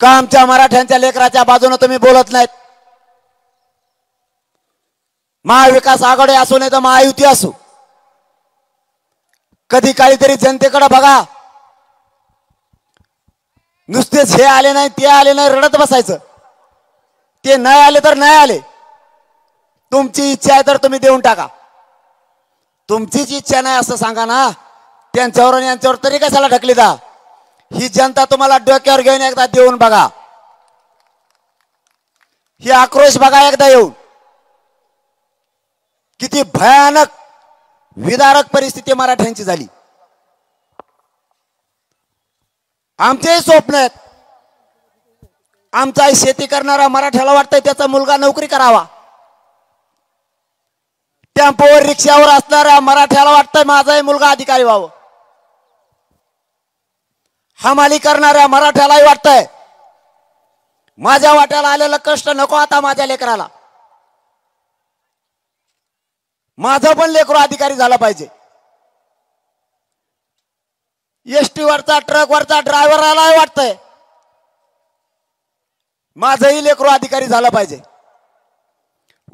का आमच्या मराठ्यांच्या लेकराच्या बाजूने तुम्ही बोलत नाहीत? महाविकास आघाडी असू नाही तर महायुती असू, कधी काहीतरी जनतेकडे बघा. नुसतेच हे आले नाही ते आले नाही रडत बसायचं. ते नाही आले तर नाही आले, तुमची इच्छा आहे तर तुम्ही देऊन टाका. तुमचीच इच्छा नाही असं सांगा ना. त्यांच्यावर आणि यांच्यावर तरी कशाला ढकली दा? ही जनता तुम्हाला डोक्यावर घेऊन एकदा देऊन बघा. ही आक्रोश बघा एकदा येऊन. किती भयानक विदारक परिस्थिती मराठ्यांची झाली. आमचेही स्वप्न आहेत. आमचा शेती करणारा मराठ्याला वाटतंय त्याचा मुलगा नोकरी करावा. टेम्पोवर रिक्षावर असणाऱ्या मराठ्याला वाटतंय माझाही मुलगा अधिकारी व्हावं. हमाली करणाऱ्या मराठ्यालाही वाटतंय माझ्या वाट्याला आलेलं कष्ट नको आता माझ्या लेकराला. माझं पण लेकरू अधिकारी झाला पाहिजे. एसटी वरचा ट्रक वरचा ड्रायव्हरलाही वाटतंय माझंही लेकरू अधिकारी झालं पाहिजे.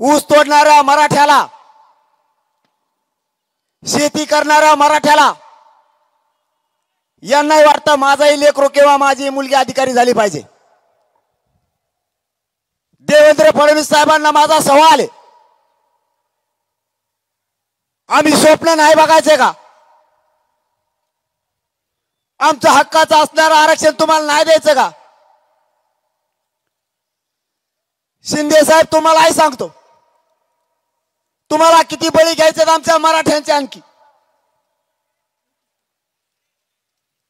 ऊस तोडणाऱ्या मराठ्याला, शेती करणाऱ्या मराठ्याला यांनाही वाटतं माझाही लेकरू किंवा माझी मुलगी अधिकारी झाली पाहिजे. देवेंद्र फडणवीस साहेबांना माझा सवाल आहे, आम्ही स्वप्न नाही बघायचे का? आमचं हक्काचं असणारं आरक्षण तुम्हाला नाही द्यायचं का? शिंदे साहेब तुम्हालाही सांगतो, तुम्हाला किती बळी घ्यायचे आमच्या मराठ्यांचे? आणखी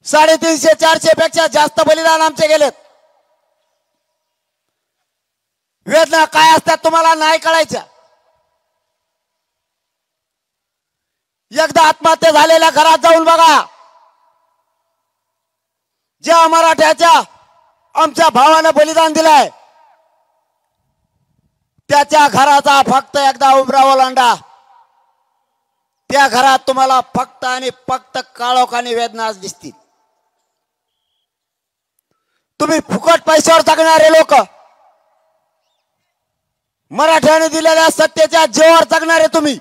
350-400 पेक्षा जास्त बलिदान आमचे गेलेत. वेदना काय असतात तुम्हाला नाही कळायच्या. एकदा आत्महत्या झालेल्या घरात जाऊन बघा. ज्या मराठ्याच्या आमच्या भावानं बलिदान दिलंय त्याच्या घराचा फक्त एकदा उमरा ओलांडा. त्या घरात तुम्हाला फक्त आणि फक्त काळोखाने वेदनाच दिसतील. तुम्ही फुकट पैशावर जगणारे लोक, मराठ्याने दिलेल्या सत्तेच्या जीवावर जगणारे तुम्ही,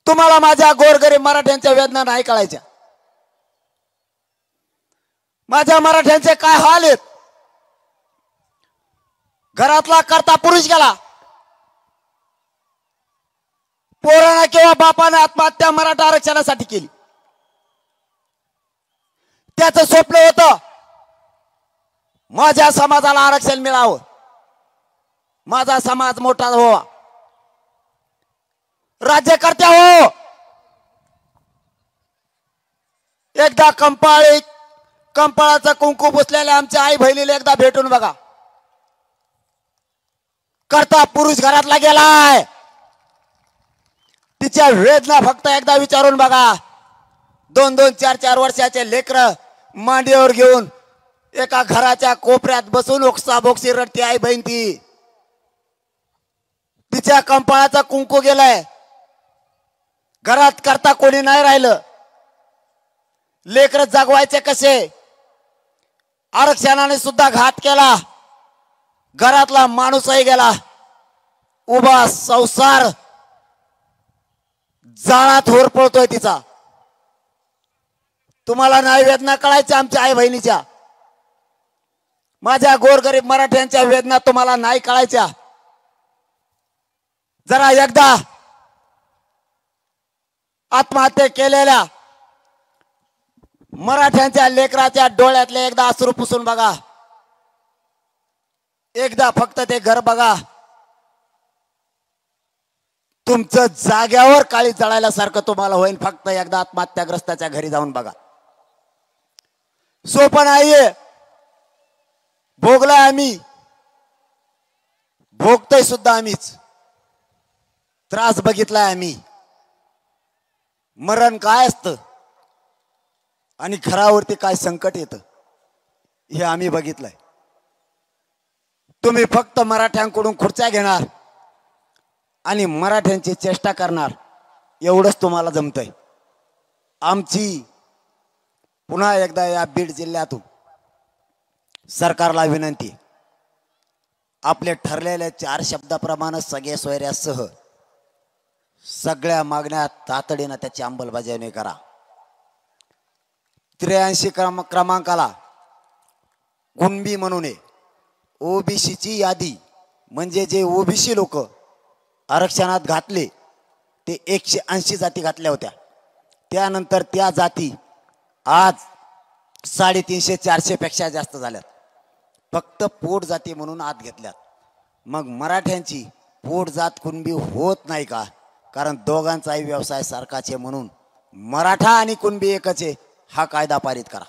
तुम्हाला माझ्या गोरगरीब मराठ्यांच्या वेदना नाही कळायच्या. माझ्या मराठ्यांचे काय हाल आहेत. घरातला करता पुरुष गेला, पोरानं किंवा बापानं आत्महत्या मराठा आरक्षणासाठी केली. त्याचं स्वप्न होतं माझ्या समाजाला आरक्षण मिळावं, माझा समाज मोठा व्हावा, राज्यकर्त्या हो. एकदा कंपाळाचं कुंकू पुसलेल्या आमच्या आई बहिणीला एकदा भेटून बघा. करता पुरुष घरातला गेलाय, तिच्या वेदना फक्त एकदा विचारून बघा. 2-2, 4-4 वर्षाचे लेकर मांडीवर घेऊन एका घराच्या कोपऱ्यात बसून ओक्साबोक्सी रडते आई बहीण. तिच्या कंपाळाचा कुंकू गेलाय, घरात करता कोणी नाही राहिलं. लेकर जगवायचे कसे? आरक्षणाने सुद्धा घात केला, घरातला माणूसही गेला. उभा संसार जाळात होरपळतोय तिचा. तुम्हाला नाही वेदना कळायच्या आमच्या आई बहिणीच्या? माझ्या गोरगरीब मराठ्यांच्या वेदना तुम्हाला नाही कळायच्या? जरा एकदा आत्महत्या केलेल्या मराठ्यांच्या लेकराच्या डोळ्यातले एकदा अश्रू पुसून बघा. एकदा फक्त ते घर बघा. तुमचं जाग्यावर काळी जळायला सारखं तुम्हाला होईल. फक्त एकदा आत्महत्याग्रस्ताच्या घरी जाऊन बघा. सोपं नाहीये. भोगलाय आम्ही, भोगतोय सुद्धा आम्हीच. त्रास बघितलाय आम्ही. मरण काय असतं आणि घरावरती काय संकट येतं हे आम्ही बघितलंय. तुम्ही फक्त मराठ्यांकडून खुर्च्या घेणार आणि मराठ्यांची चेष्टा करणार, एवढंच तुम्हाला जमतंय. आमची पुन्हा एकदा या बीड जिल्ह्यातून सरकारला विनंती, आपले ठरलेल्या 4 शब्दाप्रमाणे सगळे सोयऱ्यासह सगळ्या मागण्या तातडीनं त्याची अंमलबजावणी करा. 83 क्रमांकाला कुणबी म्हणून ओबीसीची यादी, म्हणजे जे ओबीसी लोक आरक्षणात घातले ते 180 जाती घातल्या होत्या. त्यानंतर त्या जाती आज 350-400 पेक्षा जास्त झाल्यात. फक्त पोट जाती म्हणून आत घेतल्यात. मग मराठ्यांची पोट जात कुणबी होत नाही का? कारण दोघांचाही व्यवसाय सारखाचे म्हणून मराठा आणि कुणबी एकच आहे, हा कायदा पारित करा.